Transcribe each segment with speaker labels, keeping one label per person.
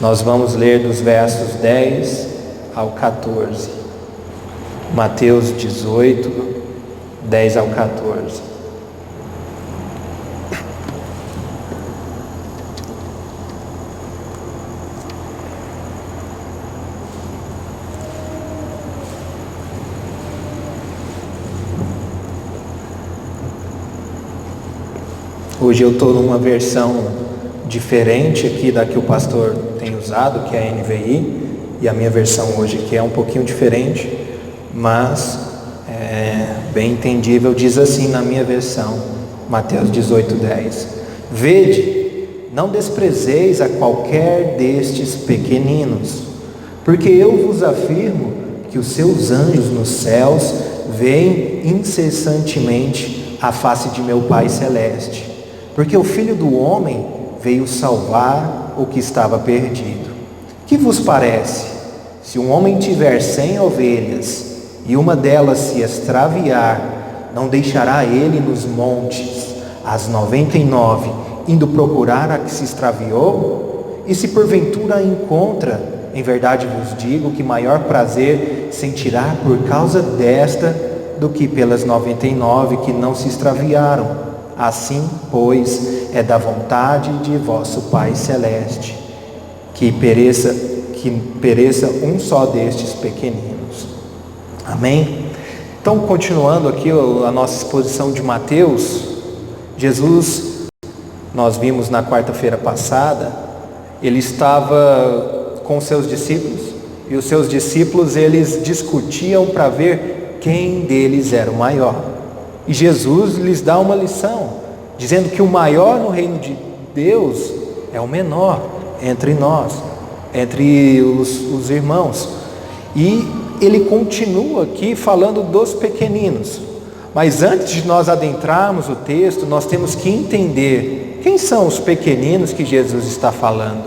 Speaker 1: Nós vamos ler dos versos 10 ao 14. Mateus 18, 10 ao 14. Hoje eu estou numa versão diferente aqui da que o pastor tem usado, que é a NVI, e a minha versão hoje aqui é um pouquinho diferente, mas bem entendível. Diz assim na minha versão, Mateus 18:10: Vede, não desprezeis a qualquer destes pequeninos, porque eu vos afirmo que os seus anjos nos céus veem incessantemente a face de meu Pai Celeste. Porque o Filho do Homem veio salvar o que estava perdido. Que vos parece? Se um homem tiver 100 ovelhas e uma delas se extraviar, não deixará ele nos montes as 99, indo procurar a que se extraviou? E se porventura a encontra, em verdade vos digo que maior prazer sentirá por causa desta do que pelas 99 que não se extraviaram. Assim, pois, é da vontade de vosso Pai Celeste que pereça um só destes pequeninos. Amém? Então, continuando aqui a nossa exposição de Mateus, Jesus, nós vimos na quarta-feira passada, ele estava com seus discípulos, e os seus discípulos, eles discutiam para ver quem deles era o maior. E Jesus lhes dá uma lição, dizendo que o maior no reino de Deus é o menor entre nós, entre os irmãos. E ele continua aqui falando dos pequeninos. Mas antes de nós adentrarmos o texto, nós temos que entender quem são os pequeninos que Jesus está falando.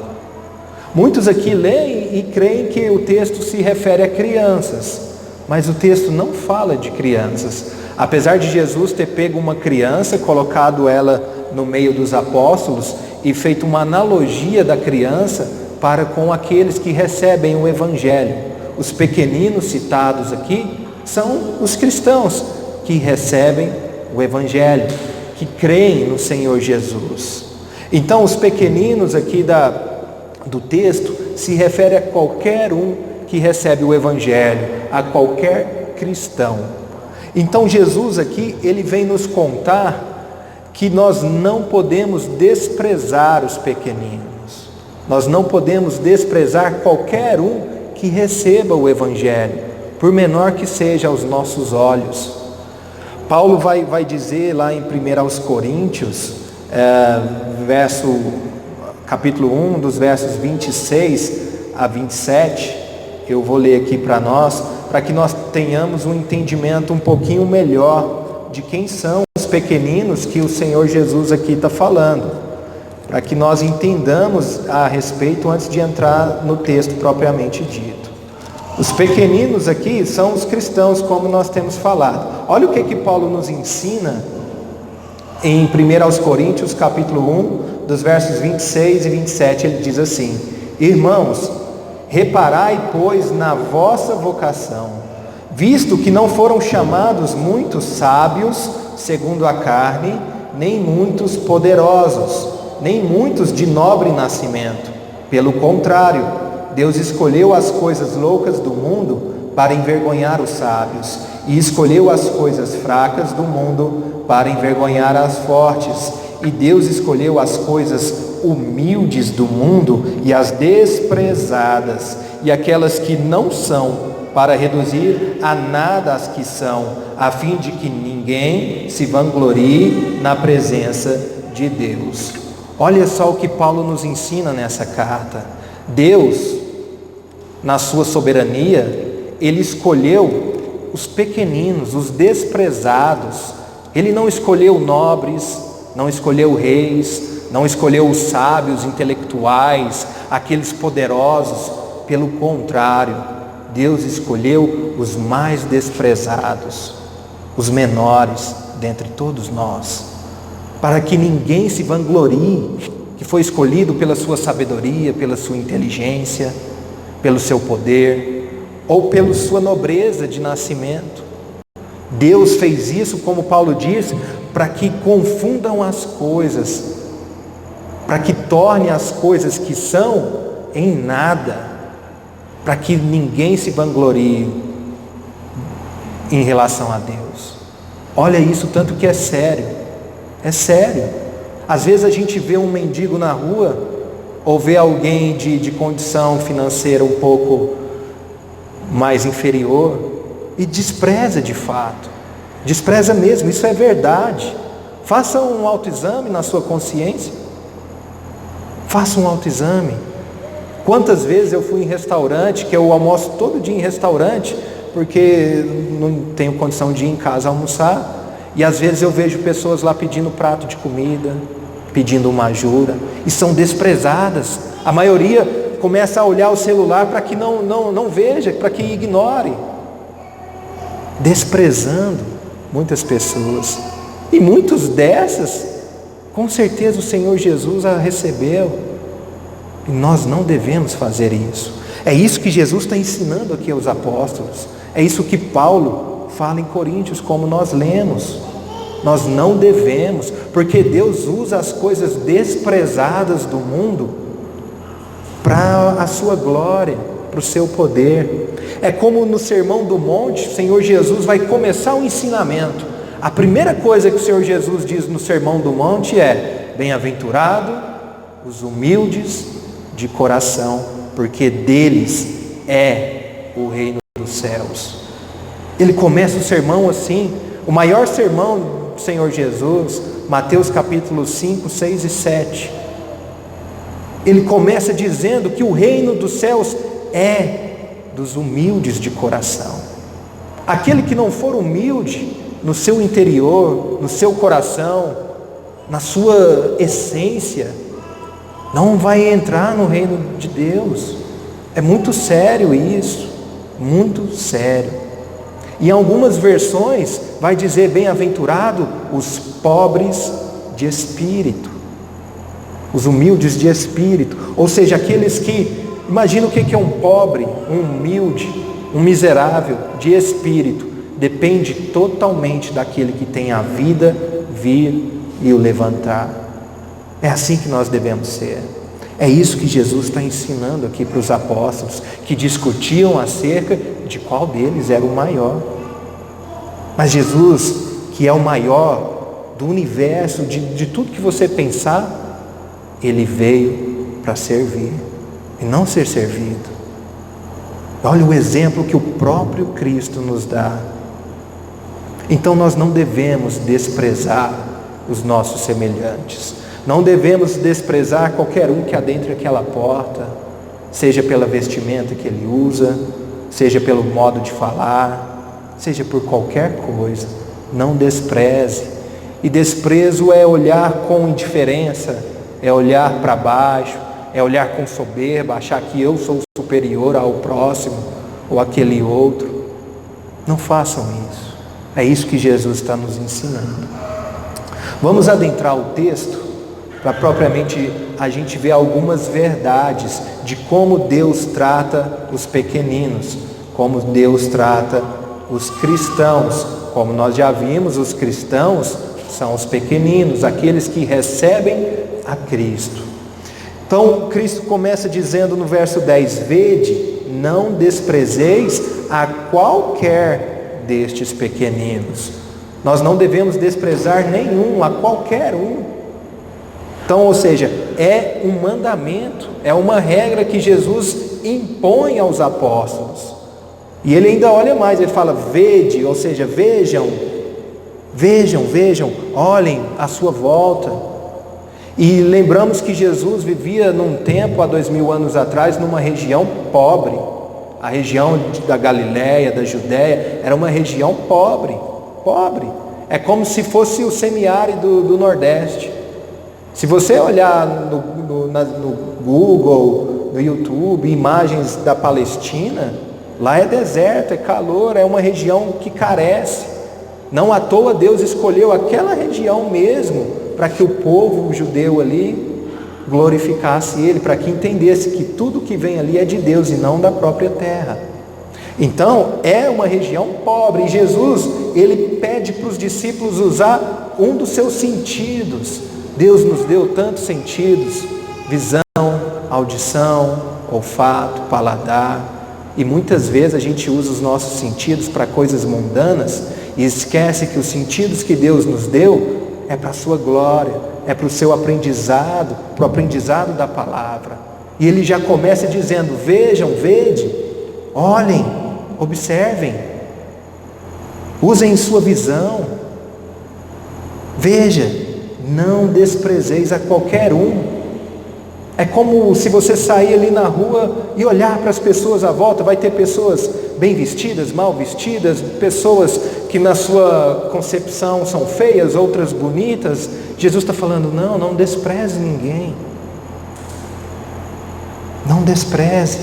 Speaker 1: Muitos aqui leem e creem que o texto se refere a crianças, mas o texto não fala de crianças. Apesar de Jesus ter pego uma criança, colocado ela no meio dos apóstolos e feito uma analogia da criança para com aqueles que recebem o Evangelho. Os pequeninos citados aqui são os cristãos que recebem o Evangelho, que creem no Senhor Jesus. Então, os pequeninos aqui do texto se refere a qualquer um que recebe o Evangelho, a qualquer cristão. Então Jesus aqui, ele vem nos contar que nós não podemos desprezar os pequeninos. Nós não podemos desprezar qualquer um que receba o Evangelho, por menor que seja aos nossos olhos. Paulo vai dizer lá em 1 Coríntios, capítulo 1, dos versos 26 a 27, eu vou ler aqui para nós, para que nós tenhamos um entendimento um pouquinho melhor de quem são os pequeninos que o Senhor Jesus aqui está falando, para que nós entendamos a respeito antes de entrar no texto propriamente dito. Os pequeninos aqui são os cristãos, como nós temos falado. Olha o que Paulo nos ensina em 1 Coríntios capítulo 1, dos versos 26 e 27, ele diz assim: Irmãos, reparai, pois, na vossa vocação, visto que não foram chamados muitos sábios, segundo a carne, nem muitos poderosos, nem muitos de nobre nascimento. Pelo contrário, Deus escolheu as coisas loucas do mundo para envergonhar os sábios, e escolheu as coisas fracas do mundo para envergonhar as fortes. E Deus escolheu as coisas humildes do mundo e as desprezadas e aquelas que não são, para reduzir a nada as que são, a fim de que ninguém se vanglorie na presença de Deus. Olha só o que Paulo nos ensina nessa carta. Deus, na sua soberania, ele escolheu os pequeninos, os desprezados. Ele não escolheu nobres, não escolheu reis, não escolheu os sábios, intelectuais, aqueles poderosos. Pelo contrário, Deus escolheu os mais desprezados, os menores dentre todos nós, para que ninguém se vanglorie que foi escolhido pela sua sabedoria, pela sua inteligência, pelo seu poder, ou pela sua nobreza de nascimento. Deus fez isso, como Paulo diz, para que confundam as coisas, para que torne as coisas que são em nada, para que ninguém se vanglorie em relação a Deus. Olha isso, tanto que é sério. É sério. Às vezes a gente vê um mendigo na rua, ou vê alguém de condição financeira um pouco mais inferior, e despreza de fato. Despreza mesmo, isso é verdade. Faça um autoexame na sua consciência. Faça um autoexame. Quantas vezes eu fui em restaurante, que eu almoço todo dia em restaurante, porque não tenho condição de ir em casa almoçar, e às vezes eu vejo pessoas lá pedindo prato de comida, pedindo uma ajuda, e são desprezadas. A maioria começa a olhar o celular para que não veja, para que ignore, desprezando muitas pessoas. E muitas dessas, com certeza o Senhor Jesus a recebeu. E nós não devemos fazer isso. É isso que Jesus está ensinando aqui aos apóstolos. É isso que Paulo fala em Coríntios, como nós lemos. Nós não devemos, porque Deus usa as coisas desprezadas do mundo para a sua glória, para o seu poder. É como no Sermão do Monte, o Senhor Jesus vai começar o ensinamento. A primeira coisa que o Senhor Jesus diz no Sermão do Monte é: bem-aventurado os humildes de coração, porque deles é o reino dos céus. Ele começa o sermão assim, o maior sermão do Senhor Jesus, Mateus capítulos 5, 6 e 7. Ele começa dizendo que o reino dos céus é dos humildes de coração. Aquele que não for humilde no seu interior, no seu coração, na sua essência, não vai entrar no reino de Deus. É muito sério isso, muito sério. Em algumas versões vai dizer: bem-aventurado os pobres de espírito, os humildes de espírito, ou seja, aqueles que, imagina o que é um pobre, um humilde, um miserável de espírito, depende totalmente daquele que tem a vida vir e o levantar. É assim que nós devemos ser. É isso que Jesus está ensinando aqui para os apóstolos, que discutiam acerca de qual deles era o maior. Mas Jesus, que é o maior do universo, de tudo que você pensar, Ele veio para servir e não ser servido. Olha o exemplo que o próprio Cristo nos dá. Então nós não devemos desprezar os nossos semelhantes. Não devemos desprezar qualquer um que adentre aquela porta, seja pela vestimenta que ele usa, seja pelo modo de falar, seja por qualquer coisa. Não despreze. E desprezo é olhar com indiferença, é olhar para baixo, é olhar com soberba, achar que eu sou superior ao próximo ou aquele outro. Não façam isso. É isso que Jesus está nos ensinando. Vamos adentrar o texto para propriamente a gente ver algumas verdades de como Deus trata os pequeninos, como Deus trata os cristãos. Como nós já vimos, os cristãos são os pequeninos, aqueles que recebem a Cristo. Então Cristo começa dizendo no verso 10: vede, não desprezeis a qualquer destes pequeninos. Nós não devemos desprezar nenhum, a qualquer um. Então, ou seja, é um mandamento, é uma regra que Jesus impõe aos apóstolos. E ele ainda olha mais, ele fala: vede, ou seja, vejam, olhem à sua volta. E lembramos que Jesus vivia num tempo, há 2000 anos atrás, numa região pobre. A região da Galiléia, da Judéia, era uma região pobre. É como se fosse o semiárido do Nordeste. Se você olhar no Google, no YouTube, imagens da Palestina, lá é deserto, é calor, é uma região que carece. Não à toa Deus escolheu aquela região mesmo, para que o povo judeu ali glorificasse Ele, para que entendesse que tudo que vem ali é de Deus e não da própria terra. Então, é uma região pobre, e Jesus, Ele pede para os discípulos usar um dos seus sentidos. Deus nos deu tantos sentidos: visão, audição, olfato, paladar, e muitas vezes a gente usa os nossos sentidos para coisas mundanas e esquece que os sentidos que Deus nos deu é para a sua glória, é para o seu aprendizado, para o aprendizado da palavra. E Ele já começa dizendo: vejam, vede, olhem, observem, usem sua visão, veja, não desprezeis a qualquer um. É como se você sair ali na rua e olhar para as pessoas à volta. Vai ter pessoas bem vestidas, mal vestidas, pessoas que na sua concepção são feias, outras bonitas. Jesus está falando: não despreze ninguém, não despreze.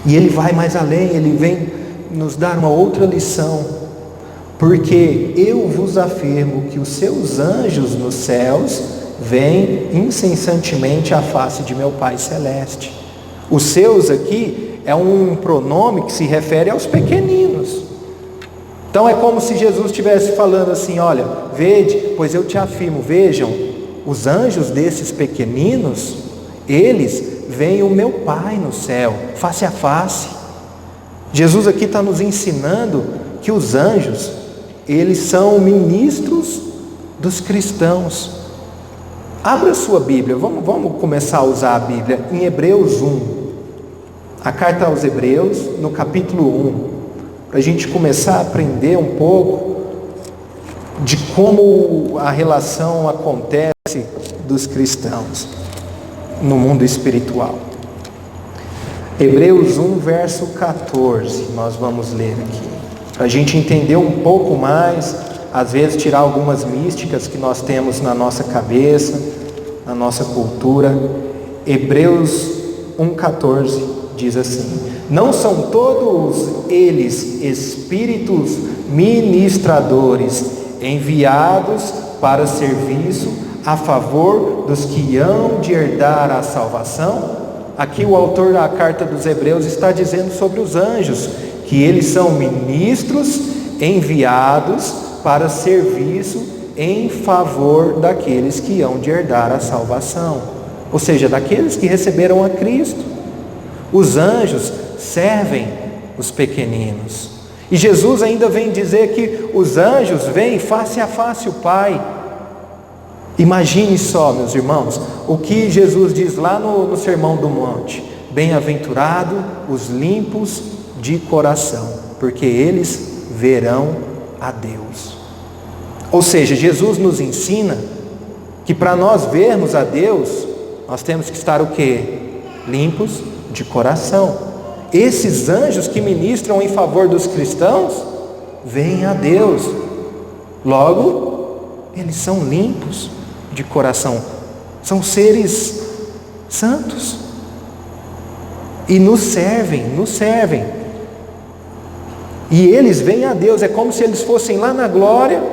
Speaker 1: E Ele vai mais além, Ele vem nos dar uma outra lição: porque eu vos afirmo que os seus anjos nos céus veem incessantemente a face de meu Pai Celeste. Os seus aqui é um pronome que se refere aos pequeninos. Então é como se Jesus estivesse falando assim: olha, vede, pois eu te afirmo, vejam, os anjos desses pequeninos, eles veem o meu Pai no céu, face a face. Jesus aqui está nos ensinando que os anjos, eles são ministros dos cristãos. Abra sua Bíblia, vamos começar a usar a Bíblia em Hebreus 1, a carta aos Hebreus, no capítulo 1, para a gente começar a aprender um pouco de como a relação acontece dos cristãos no mundo espiritual. Hebreus 1, verso 14, nós vamos ler aqui, para a gente entender um pouco mais, às vezes tirar algumas místicas que nós temos na nossa cabeça, na nossa cultura. Hebreus 1,14 diz assim: não são todos eles espíritos ministradores enviados para serviço a favor dos que hão de herdar a salvação? Aqui o autor da carta dos Hebreus está dizendo sobre os anjos, que eles são ministros enviados para serviço em favor daqueles que hão de herdar a salvação, ou seja, daqueles que receberam a Cristo. Os anjos servem os pequeninos, e Jesus ainda vem dizer que os anjos veem face a face o Pai. Imagine só, meus irmãos, o que Jesus diz lá no Sermão do Monte: bem-aventurado os limpos de coração, porque eles verão a Deus. Ou seja, Jesus nos ensina que para nós vermos a Deus, nós temos que estar o quê? Limpos de coração. Esses anjos que ministram em favor dos cristãos, veem a Deus. Logo, eles são limpos de coração. São seres santos. E nos servem. E eles veem a Deus. É como se eles fossem lá na glória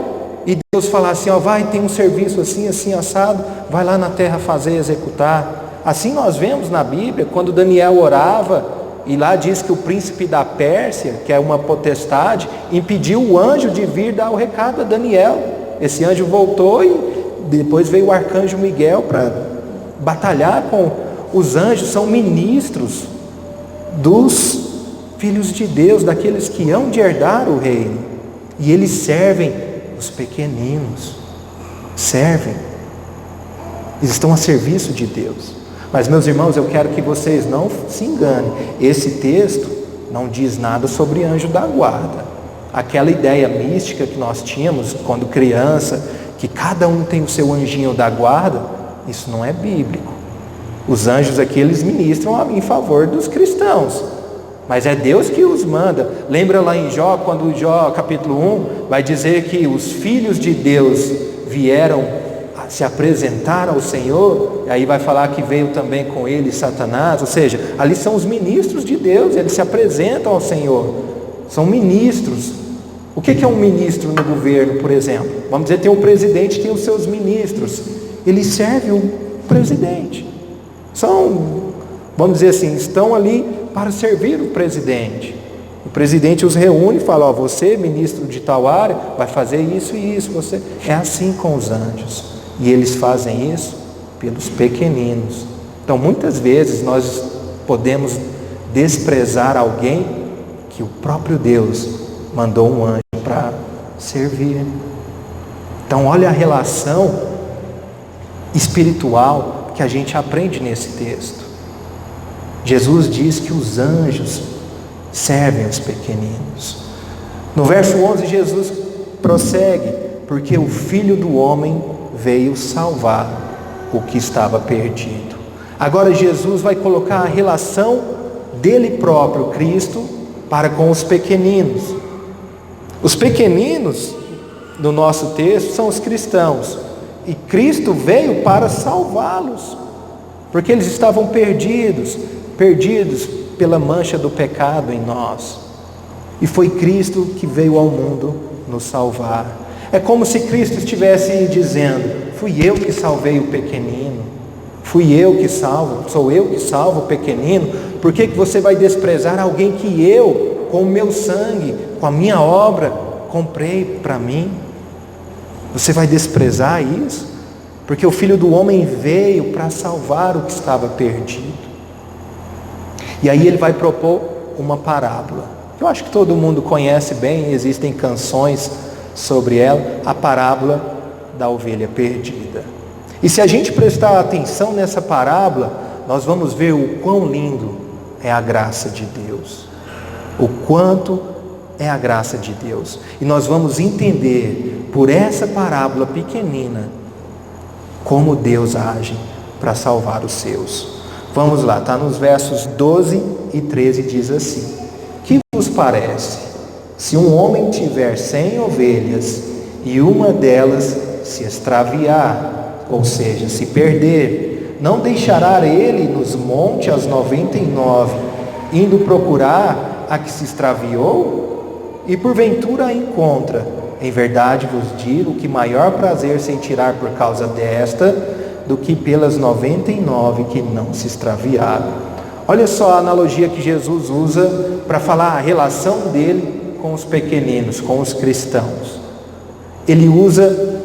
Speaker 1: e Deus falasse: ó, vai, tem um serviço assim, assim, assado, vai lá na terra fazer, executar. Assim nós vemos na Bíblia, quando Daniel orava, e lá diz que o príncipe da Pérsia, que é uma potestade, impediu o anjo de vir dar o recado a Daniel. Esse anjo voltou e depois veio o arcanjo Miguel para batalhar com os anjos. São ministros dos filhos de Deus, daqueles que hão de herdar o reino, e eles servem os pequeninos, servem, eles estão a serviço de Deus. Mas, meus irmãos, eu quero que vocês não se enganem, esse texto não diz nada sobre anjo da guarda. Aquela ideia mística que nós tínhamos quando criança, que cada um tem o seu anjinho da guarda, isso não é bíblico. Os anjos aqui, eles ministram em favor dos cristãos, mas é Deus que os manda. Lembra lá em Jó, quando Jó capítulo 1 vai dizer que os filhos de Deus vieram a se apresentar ao Senhor, e aí vai falar que veio também com ele Satanás, ou seja, ali são os ministros de Deus, eles se apresentam ao Senhor, são ministros. O que é um ministro no governo, por exemplo? Vamos dizer, tem um presidente, tem os seus ministros, eles servem presidente. Vamos dizer assim, estão ali para servir o presidente. O presidente os reúne e fala: você, ministro de tal área, vai fazer isso e isso. Você... É assim com os anjos. E eles fazem isso pelos pequeninos. Então, muitas vezes nós podemos desprezar alguém que o próprio Deus mandou um anjo para servir. Então, olha a relação espiritual que a gente aprende nesse texto. Jesus diz que os anjos servem os pequeninos. No verso 11, Jesus prossegue: porque o Filho do Homem veio salvar o que estava perdido. Agora Jesus vai colocar a relação dele próprio, Cristo, para com os pequeninos. Os pequeninos, no nosso texto, são os cristãos. E Cristo veio para salvá-los, porque eles estavam perdidos pela mancha do pecado em nós. E foi Cristo que veio ao mundo nos salvar. É como se Cristo estivesse dizendo: fui eu que salvei o pequenino, fui eu que salvo, sou eu que salvo o pequenino. Por que você vai desprezar alguém que eu, com o meu sangue, com a minha obra, comprei para mim? Você vai desprezar isso? Porque o Filho do Homem veio para salvar o que estava perdido. E aí ele vai propor uma parábola. Eu acho que todo mundo conhece bem, existem canções sobre ela, a parábola da ovelha perdida. E se a gente prestar atenção nessa parábola, nós vamos ver o quão lindo é a graça de Deus. O quanto é a graça de Deus. E nós vamos entender, por essa parábola pequenina, como Deus age para salvar os seus. Vamos lá, está nos versos 12 e 13, diz assim: que vos parece, se um homem tiver 100 ovelhas, e uma delas se extraviar, ou seja, se perder, não deixará ele nos montes as 99, indo procurar a que se extraviou? E porventura a encontra. Em verdade vos digo que maior prazer sentirá por causa desta, do que pelas 99 que não se extraviaram. Olha só a analogia que Jesus usa para falar a relação dele com os pequeninos, com os cristãos. Ele usa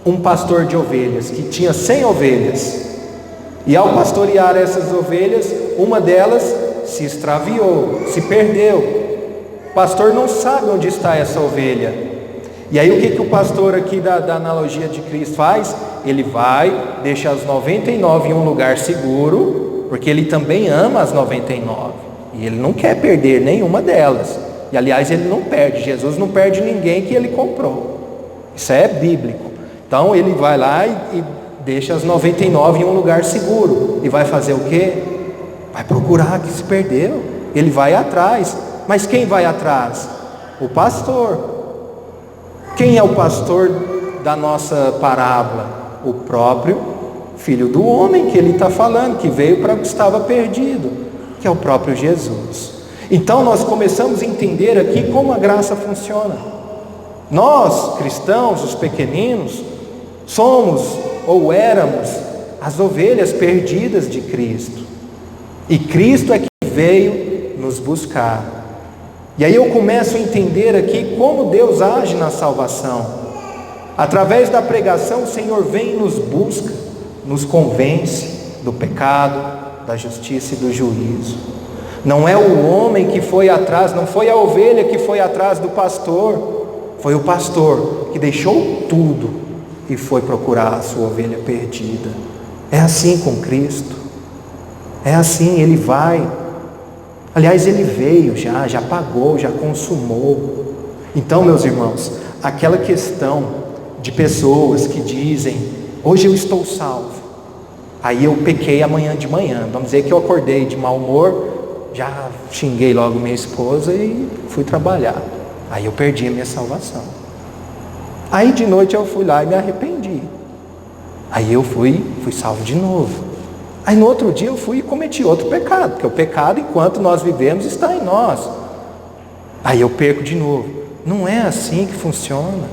Speaker 1: um pastor de ovelhas que tinha 100 ovelhas, e ao pastorear essas ovelhas, uma delas se extraviou, se perdeu. O pastor não sabe onde está essa ovelha. E aí o que o pastor aqui da analogia de Cristo faz? Ele vai, deixa as 99 em um lugar seguro, porque ele também ama as 99, e ele não quer perder nenhuma delas. E aliás, ele não perde, Jesus não perde ninguém que ele comprou. Isso é bíblico. Então ele vai lá e deixa as 99 em um lugar seguro. E vai fazer o quê? Vai procurar que se perdeu. Ele vai atrás. Mas quem vai atrás? O pastor. Quem é o pastor da nossa parábola? O próprio Filho do Homem que ele está falando, que veio para o que estava perdido, que é o próprio Jesus. Então nós começamos a entender aqui como a graça funciona. Nós, cristãos, os pequeninos, somos ou éramos as ovelhas perdidas de Cristo. E Cristo é que veio nos buscar. E aí eu começo a entender aqui como Deus age na salvação. Através da pregação, o Senhor vem e nos busca, nos convence do pecado, da justiça e do juízo. Não é o homem que foi atrás, não foi a ovelha que foi atrás do pastor, foi o pastor que deixou tudo e foi procurar a sua ovelha perdida. É assim com Cristo, é assim, Ele vai. Aliás, Ele veio já pagou, já consumou. Então, meus irmãos, aquela questão de pessoas que dizem: hoje eu estou salvo, aí eu pequei amanhã de manhã, vamos dizer que eu acordei de mau humor, já xinguei logo minha esposa e fui trabalhar, aí eu perdi a minha salvação. Aí de noite eu fui lá e me arrependi, aí eu fui salvo de novo. Aí no outro dia eu fui e cometi outro pecado, porque o pecado, enquanto nós vivemos, está em nós. Aí eu perco de novo. Não é assim que funciona.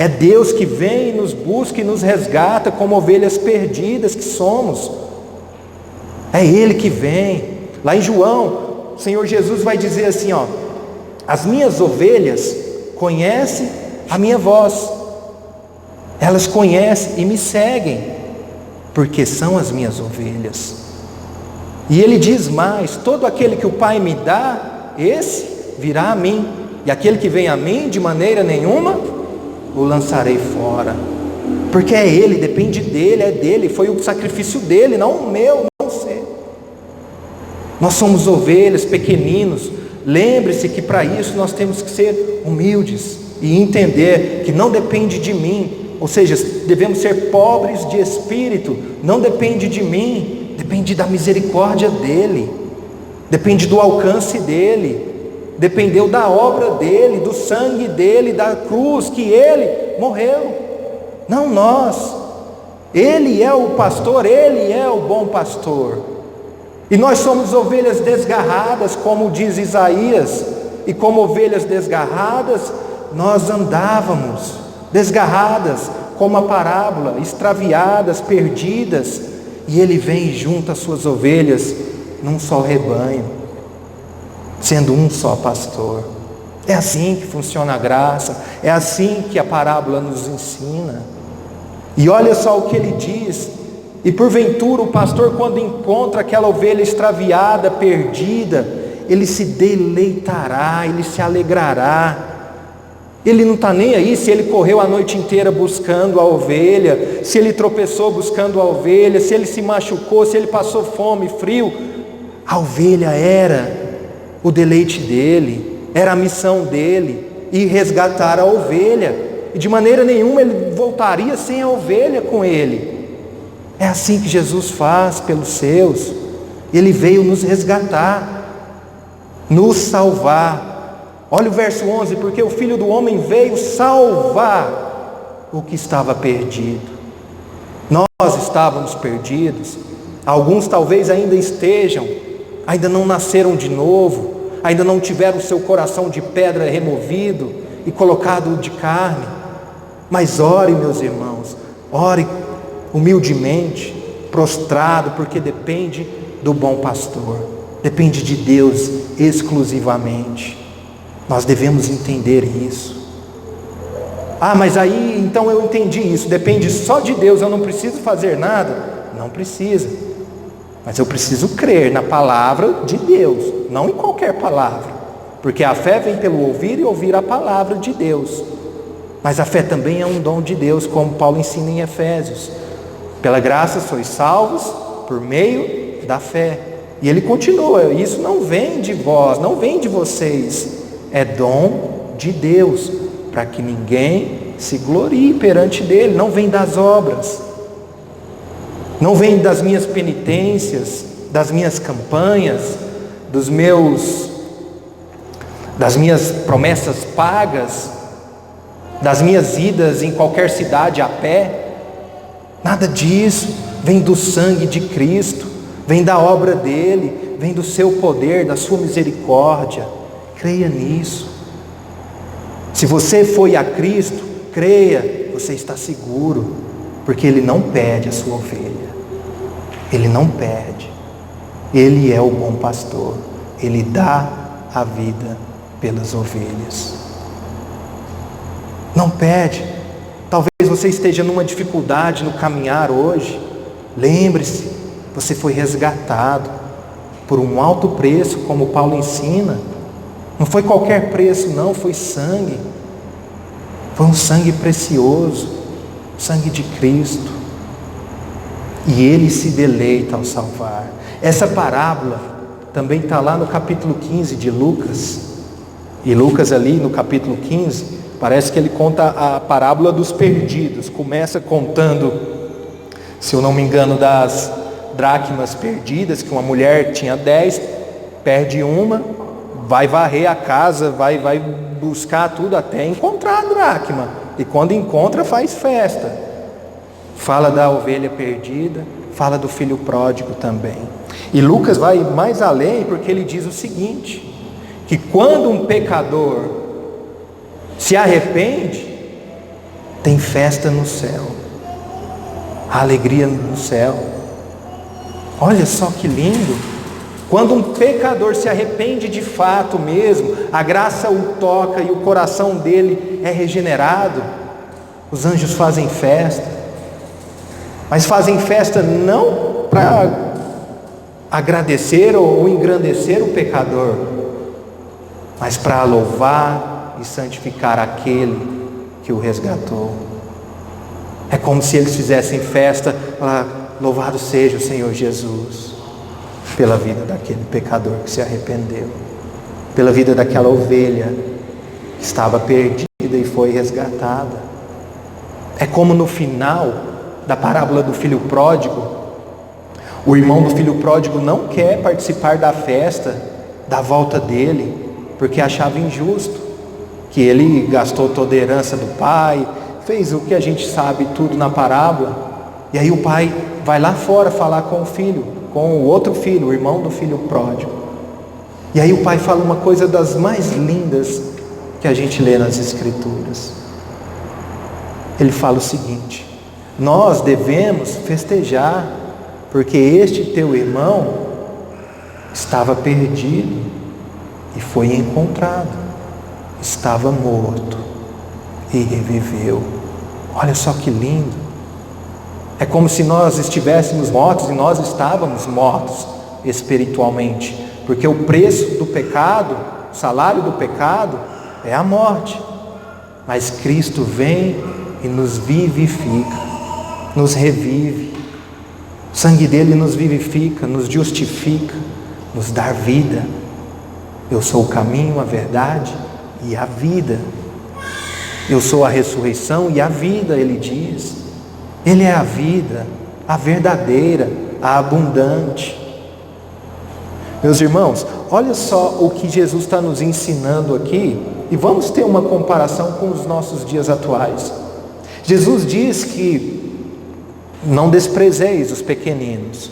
Speaker 1: É Deus que vem e nos busca e nos resgata como ovelhas perdidas que somos. É Ele que vem. Lá em João, o Senhor Jesus vai dizer assim, ó: as minhas ovelhas conhecem a minha voz. Elas conhecem e me seguem, porque são as minhas ovelhas. E Ele diz mais: todo aquele que o Pai me dá, esse virá a mim. E aquele que vem a mim, de maneira nenhuma o lançarei fora. Porque é Ele, depende dEle, é dEle, foi o sacrifício dEle, não o meu, não o seu. Nós somos ovelhas, pequeninos. Lembre-se que para isso nós temos que ser humildes e entender que não depende de mim. Ou seja, devemos ser pobres de espírito. Não depende de mim, depende da misericórdia dEle, depende do alcance dEle, dependeu da obra dEle, do sangue dEle, da cruz que Ele morreu, não nós. Ele é o pastor, Ele é o bom pastor, e nós somos ovelhas desgarradas, como diz Isaías, e como ovelhas desgarradas, nós andávamos, desgarradas, como a parábola, extraviadas, perdidas, e Ele vem e junta as suas ovelhas num só rebanho, sendo um só pastor. É assim que funciona a graça, é assim que a parábola nos ensina. E olha só o que ele diz: e porventura o pastor, quando encontra aquela ovelha extraviada, perdida, ele se deleitará, ele se alegrará. Ele não está nem aí se ele correu a noite inteira buscando a ovelha, se ele tropeçou buscando a ovelha, se ele se machucou, se ele passou fome, frio. A ovelha era o deleite dele, era a missão dele, ir resgatar a ovelha, e de maneira nenhuma ele voltaria sem a ovelha com ele. É assim que Jesus faz pelos seus. Ele veio nos resgatar, nos salvar. Olha o verso 11: porque o Filho do Homem veio salvar o que estava perdido. Nós estávamos perdidos, alguns talvez ainda estejam, ainda não nasceram de novo, ainda não tiveram o seu coração de pedra removido e colocado de carne. Mas ore, meus irmãos, ore humildemente, prostrado, porque depende do bom pastor, depende de Deus exclusivamente. Nós devemos entender isso. Ah, mas aí então eu entendi isso, depende só de Deus, eu não preciso fazer nada? Não precisa, mas eu preciso crer na palavra de Deus, não em qualquer palavra, porque a fé vem pelo ouvir e ouvir a palavra de Deus. Mas a fé também é um dom de Deus, como Paulo ensina em Efésios: pela graça sois salvos por meio da fé. E ele continua: isso não vem de vós, não vem de vocês, é dom de Deus, para que ninguém se glorie perante dele. Não vem das obras, não vem das minhas penitências, das minhas campanhas, das minhas promessas pagas, das minhas idas em qualquer cidade a pé. Nada disso. Vem do sangue de Cristo, vem da obra dele, vem do seu poder, da sua misericórdia. Creia nisso. Se você foi a Cristo, creia, você está seguro, porque Ele não perde a sua ovelha. Ele não perde. Ele é o bom pastor. Ele dá a vida pelas ovelhas. Não perde. Talvez você esteja numa dificuldade no caminhar hoje. Lembre-se, você foi resgatado por um alto preço, como Paulo ensina. Não foi qualquer preço não, foi sangue. Foi um sangue precioso, sangue de Cristo. E Ele se deleita ao salvar. Essa parábola também está lá no capítulo 15 de Lucas. E Lucas ali no capítulo 15, parece que ele conta a parábola dos perdidos. Começa contando, se eu não me engano, das dracmas perdidas, que uma mulher tinha 10, perde uma, vai varrer a casa, vai buscar tudo até encontrar a dracma. E quando encontra, faz festa. Fala da ovelha perdida, fala do filho pródigo também. E Lucas vai mais além, porque ele diz o seguinte: que quando um pecador se arrepende, tem festa no céu, a alegria no céu. Olha só que lindo, quando um pecador se arrepende de fato mesmo, a graça o toca e o coração dele é regenerado, os anjos fazem festa, mas fazem festa não para agradecer ou engrandecer o pecador, mas para louvar e santificar aquele que o resgatou. É como se eles fizessem festa, louvado seja o Senhor Jesus, pela vida daquele pecador que se arrependeu, pela vida daquela ovelha que estava perdida e foi resgatada. É como no final da parábola do filho pródigo, o irmão do filho pródigo não quer participar da festa, da volta dele, porque achava injusto, que ele gastou toda a herança do pai, fez o que a gente sabe tudo na parábola, e aí o pai vai lá fora falar com o filho, com o outro filho, o irmão do filho pródigo, e aí o pai fala uma coisa das mais lindas que a gente lê nas escrituras. Ele fala o seguinte: nós devemos festejar, porque este teu irmão estava perdido e foi encontrado, estava morto e reviveu. Olha só que lindo. É como se nós estivéssemos mortos, e nós estávamos mortos espiritualmente, porque o preço do pecado, o salário do pecado é a morte, mas Cristo vem e nos vivifica, nos revive, o sangue dele nos vivifica, nos justifica, nos dá vida. Eu sou o caminho, a verdade e a vida, eu sou a ressurreição e a vida, ele diz. Ele é a vida, a verdadeira, a abundante. Meus irmãos, olha só o que Jesus está nos ensinando aqui, e vamos ter uma comparação com os nossos dias atuais. Jesus diz que não desprezeis os pequeninos.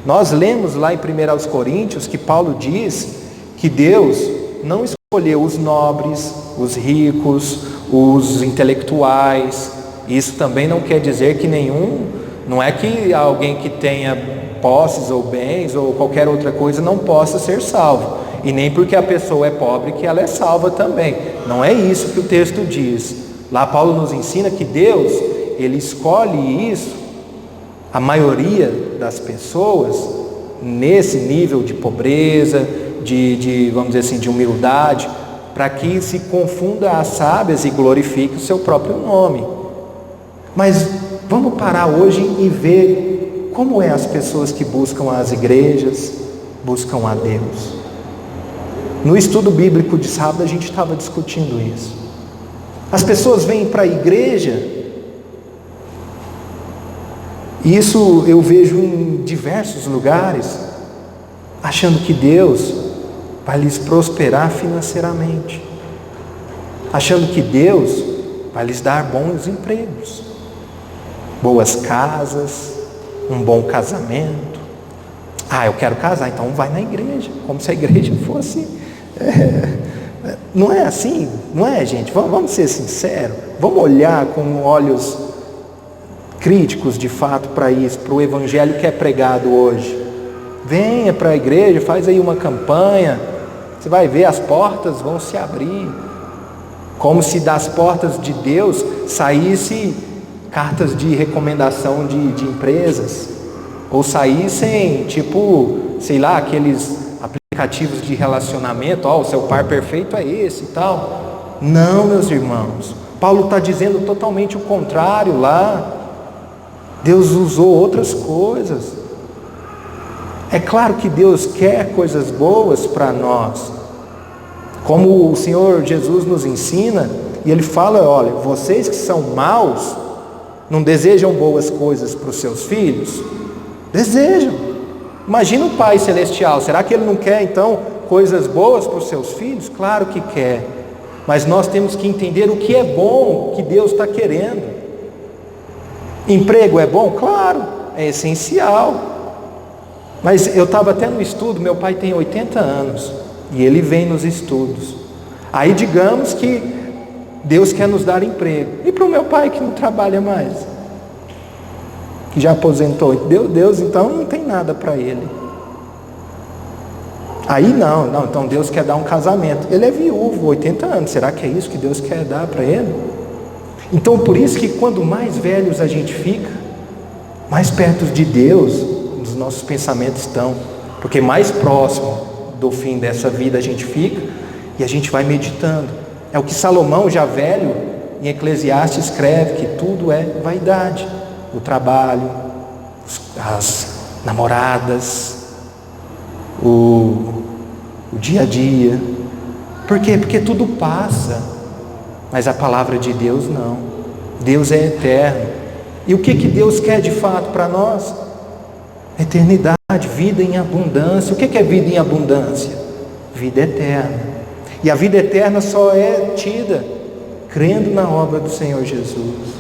Speaker 1: Nós lemos lá em 1 Coríntios que Paulo diz que Deus não escolheu os nobres, os ricos, os intelectuais. Isso também não quer dizer que não é que alguém que tenha posses ou bens ou qualquer outra coisa não possa ser salvo, e nem porque a pessoa é pobre que ela é salva também. Não é isso que o texto diz. Lá Paulo nos ensina que Deus, ele escolhe isso, a maioria das pessoas, nesse nível de pobreza, vamos dizer assim, de humildade, para que se confunda as sábias e glorifique o seu próprio nome. Mas vamos parar hoje e ver como é as pessoas que buscam as igrejas, buscam a Deus. No estudo bíblico de sábado a gente estava discutindo isso. As pessoas vêm para a igreja, e isso eu vejo em diversos lugares, achando que Deus vai lhes prosperar financeiramente, achando que Deus vai lhes dar bons empregos, boas casas, um bom casamento. Eu quero casar, então vai na igreja, como se a igreja fosse... Não é assim, não é, gente? Vamos ser sinceros, vamos olhar com olhos críticos de fato para isso, para o evangelho que é pregado hoje. Venha para a igreja, faz aí uma campanha, você vai ver, as portas vão se abrir, como se das portas de Deus saísse cartas de recomendação de empresas, ou saíssem sei lá, aqueles aplicativos de relacionamento, o seu par perfeito é esse e tal. Não, meus irmãos, Paulo está dizendo totalmente o contrário lá. Deus usou outras coisas. É claro que Deus quer coisas boas para nós, como o Senhor Jesus nos ensina, e Ele fala: olha, vocês que são maus, não desejam boas coisas para os seus filhos? Desejam. Imagina o Pai Celestial, será que Ele não quer então coisas boas para os seus filhos? Claro que quer, mas nós temos que entender o que é bom que Deus está querendo. Emprego é bom? Claro, é essencial, mas eu estava até no estudo, meu pai tem 80 anos, e ele vem nos estudos, aí digamos que Deus quer nos dar emprego. E para o meu pai que não trabalha mais, que já aposentou, Deus então não tem nada para ele. Aí não, então Deus quer dar um casamento. Ele é viúvo, 80 anos, será que é isso que Deus quer dar para ele? Então por isso que quando mais velhos a gente fica, mais perto de Deus os nossos pensamentos estão, porque mais próximo do fim dessa vida a gente fica, e a gente vai meditando. É o que Salomão, já velho, em Eclesiastes escreve, que tudo é vaidade. O trabalho, as namoradas, o dia a dia. Por quê? Porque tudo passa, mas a palavra de Deus não. Deus é eterno. E o que Deus quer de fato para nós? Eternidade, vida em abundância. O que é vida em abundância? Vida eterna. E a vida eterna só é tida crendo na obra do Senhor Jesus.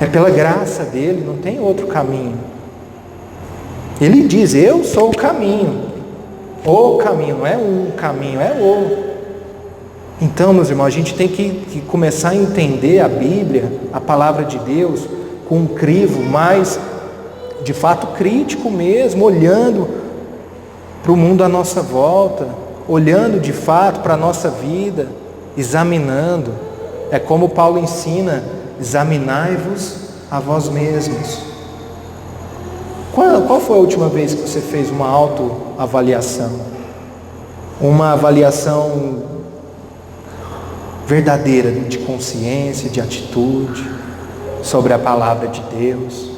Speaker 1: É pela graça dele, não tem outro caminho. Ele diz, eu sou o caminho. O caminho, não é um caminho, é o. Então, meus irmãos, a gente tem que começar a entender a Bíblia, a palavra de Deus, com um crivo mais, de fato, crítico mesmo, olhando para o mundo à nossa volta, olhando de fato para a nossa vida, examinando. É como Paulo ensina, examinai-vos a vós mesmos. Qual foi a última vez que você fez uma autoavaliação? Uma avaliação verdadeira de consciência, de atitude, sobre a palavra de Deus.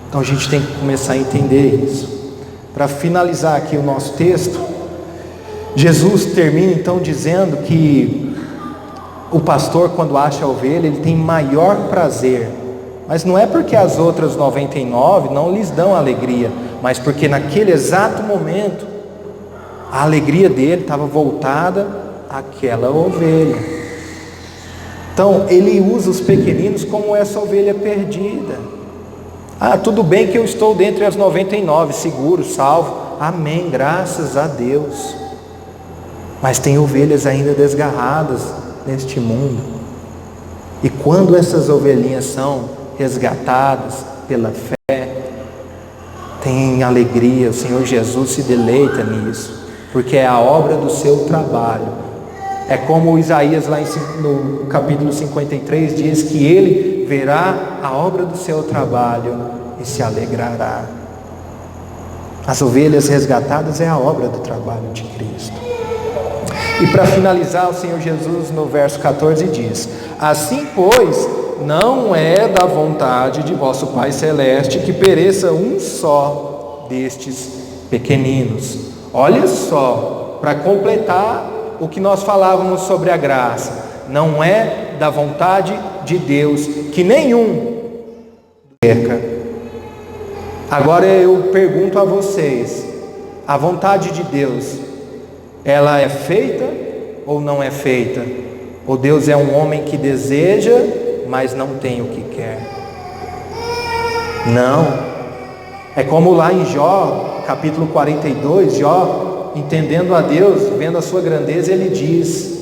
Speaker 1: Então a gente tem que começar a entender isso. Para finalizar aqui o nosso texto, Jesus termina então dizendo que o pastor, quando acha a ovelha, ele tem maior prazer, mas não é porque as outras 99 não lhes dão alegria, mas porque naquele exato momento a alegria dele estava voltada àquela ovelha. Então ele usa os pequeninos como essa ovelha perdida. Tudo bem que eu estou dentre as 99, seguro, salvo, amém, graças a Deus, mas tem ovelhas ainda desgarradas neste mundo. E quando essas ovelhinhas são resgatadas pela fé, tem alegria, o Senhor Jesus se deleita nisso, porque é a obra do seu trabalho. É como Isaías lá no capítulo 53 diz que ele verá a obra do seu trabalho e se alegrará. As ovelhas resgatadas é a obra do trabalho de Cristo. E para finalizar, o Senhor Jesus no verso 14 diz: assim pois, não é da vontade de vosso Pai Celeste que pereça um só destes pequeninos. Olha só, para completar o que nós falávamos sobre a graça, não é da vontade de Deus que nenhum perca. Agora eu pergunto a vocês, a vontade de Deus, ela é feita ou não é feita? Ou Deus é um homem que deseja, mas não tem o que quer? Não. É como lá em Jó, capítulo 42, Jó, entendendo a Deus, vendo a sua grandeza, ele diz: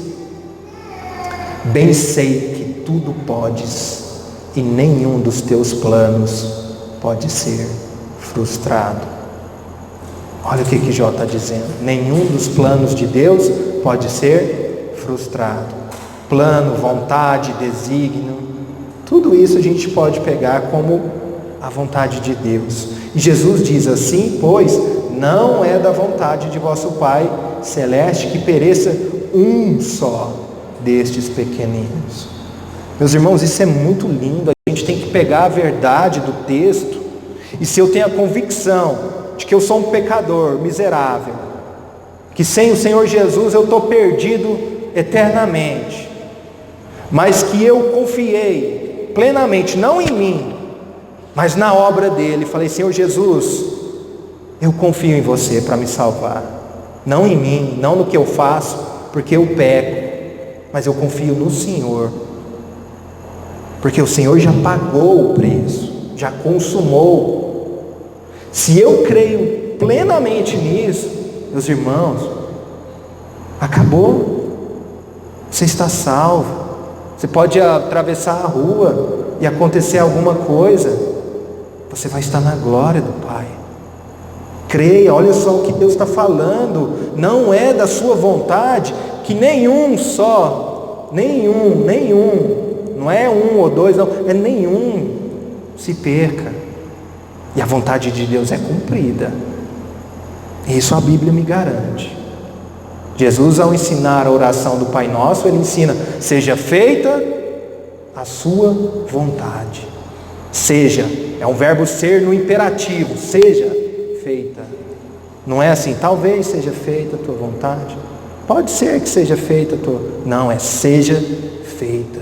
Speaker 1: bem sei que tudo podes, e nenhum dos teus planos pode ser frustrado. Olha o que Jó está dizendo: nenhum dos planos de Deus pode ser frustrado. Plano, vontade, desígnio, tudo isso a gente pode pegar como a vontade de Deus. E Jesus diz assim: pois não é da vontade de vosso Pai Celeste que pereça um só destes pequeninos. Meus irmãos, isso é muito lindo. A gente tem que pegar a verdade do texto, e se eu tenho a convicção de que eu sou um pecador miserável, que sem o Senhor Jesus eu estou perdido eternamente, mas que eu confiei plenamente, não em mim, mas na obra dele, falei: Senhor Jesus, eu confio em você para me salvar, não em mim, não no que eu faço, porque eu peco, mas eu confio no Senhor, porque o Senhor já pagou o preço, já consumou. Se eu creio plenamente nisso, meus irmãos, acabou, você está salvo. Você pode atravessar a rua e acontecer alguma coisa, você vai estar na glória do Pai. Creia, olha só o que Deus está falando. Não é da sua vontade que nenhum, não é um ou dois, não, é nenhum se perca. E a vontade de Deus é cumprida. Isso a Bíblia me garante. Jesus, ao ensinar a oração do Pai Nosso, ele ensina: seja feita a sua vontade. Seja, é um verbo ser no imperativo, seja feita. Não é assim, talvez seja feita a tua vontade, pode ser que seja feita a tua. Não, é seja feita.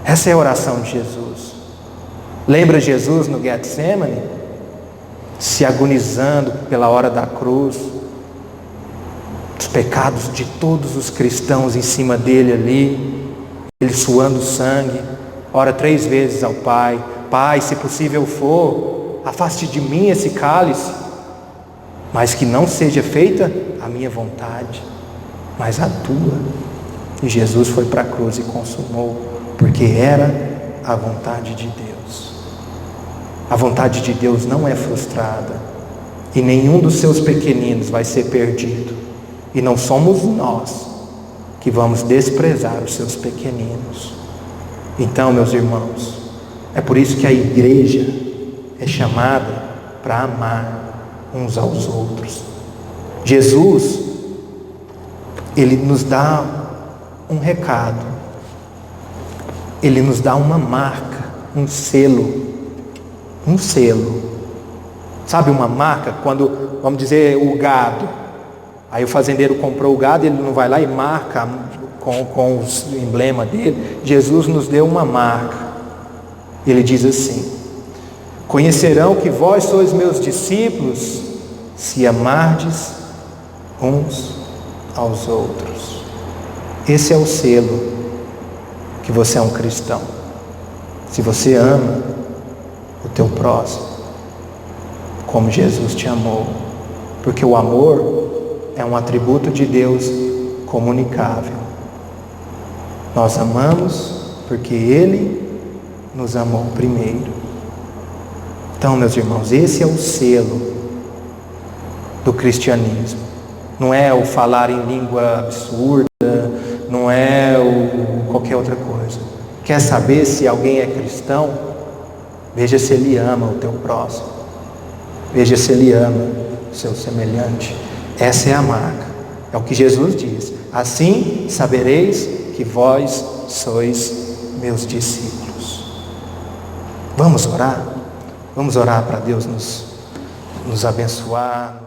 Speaker 1: Essa é a oração de Jesus. Lembra Jesus no Getsemane, se agonizando pela hora da cruz, os pecados de todos os cristãos em cima dele ali, ele suando sangue, ora 3 vezes ao Pai: Pai, se possível for, afaste de mim esse cálice, mas que não seja feita a minha vontade, mas a tua. E Jesus foi para a cruz e consumou, porque era a vontade de Deus. A vontade de Deus não é frustrada, e nenhum dos seus pequeninos vai ser perdido, e não somos nós que vamos desprezar os seus pequeninos. Então, meus irmãos, é por isso que a igreja é chamada para amar uns aos outros. Jesus, ele nos dá um recado, ele nos dá uma marca, um selo. Sabe uma marca? Quando, vamos dizer, o gado, aí o fazendeiro comprou o gado, ele não vai lá e marca com o emblema dele. Jesus nos deu uma marca. Ele diz assim: conhecerão que vós sois meus discípulos, se amardes uns aos outros. Esse é o selo que você é um cristão. Se você ama o teu próximo como Jesus te amou, porque o amor é um atributo de Deus comunicável. Nós amamos porque Ele nos amou primeiro. Então, meus irmãos, esse é o selo do cristianismo. Não é o falar em língua absurda, não é qualquer outra coisa. Quer saber se alguém é cristão? Veja se ele ama o teu próximo, veja se ele ama o seu semelhante. Essa é a marca, é o que Jesus diz: assim sabereis que vós sois meus discípulos. Vamos orar para Deus nos abençoar.